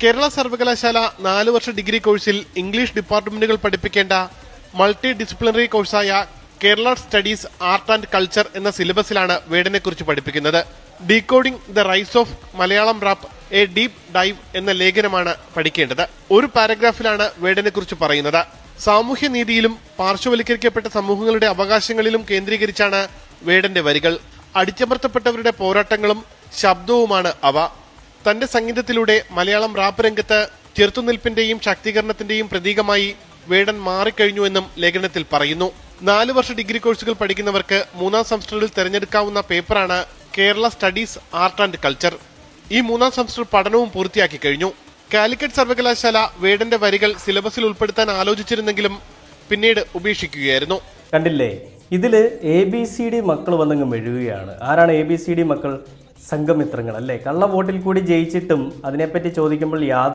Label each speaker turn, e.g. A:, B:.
A: കേരള സർവകലാശാല 4 വർഷ ഡിഗ്രി കോഴ്സിൽ ഇംഗ്ലീഷ് ഡിപ്പാർട്ട്മെന്റുകൾ പഠിപ്പിക്കേണ്ട മൾട്ടി ഡിസിപ്ലിനറി കോഴ്സായ Kerala studies art and culture എന്ന സിലബസിലാണ് വേർഡിനെ കുറിച്ച് പഠിപ്പിക്കുന്നത്. Decoding the rise of Malayalam rap a deep dive എന്ന ലേഖനമാണ് പഠിക്കേണ്ടത്. ഒരു പാരഗ്രാഫിലാണ് വേർഡിനെ കുറിച്ച് പറയുന്നത്. സാമൂഹ്യനീതിയിലും പാർശ്വവൽക്കരിക്കപ്പെട്ട സമൂഹങ്ങളുടെ അവകാശങ്ങളിലും കേന്ദ്രീകരിച്ചാണ് വേർഡിന്റെ വരികൾ. അടിച്ചമർത്തപ്പെട്ടവരുടെ പോരാട്ടങ്ങളും ശബ്ദവുമാണ് അവ. തന്റെ സംഗീതത്തിലൂടെ മലയാളം റാപ്പ് രംഗത്ത് ചെറുത്തുനിൽപ്പിന്റെയും ശാക്തീകരണത്തിന്റെയും പ്രതീകമായി വേടൻ മാറിക്കഴിഞ്ഞുവെന്നും ലേഖനത്തിൽ പറയുന്നു. 4 വർഷ ഡിഗ്രി കോഴ്സുകൾ പഠിക്കുന്നവർക്ക് 3ാം സെമസ്റ്ററിൽ തെരഞ്ഞെടുക്കാവുന്ന പേപ്പറാണ് Kerala studies art and culture. ഈ 3ാം സെമസ്റ്റർ പഠനവും പൂർത്തിയാക്കി കഴിഞ്ഞു. കാലിക്കറ്റ് സർവകലാശാല വേടന്റെ വരികൾ സിലബസിൽ ഉൾപ്പെടുത്താൻ ആലോചിച്ചിരുന്നെങ്കിലും പിന്നീട് ഉപേക്ഷിക്കുകയായിരുന്നു.
B: കണ്ടില്ലേ, ഇതില് ABCD മക്കൾ വന്നങ്ങ് മെഴുകുകയാണ്. ആരാണ് ABCD മക്കൾ? സംഘമിത്രങ്ങൾ അല്ലേ? കള്ള വോട്ടിൽ കൂടി ജയിച്ചിട്ടും അതിനെപ്പറ്റി ചോദിക്കുമ്പോൾ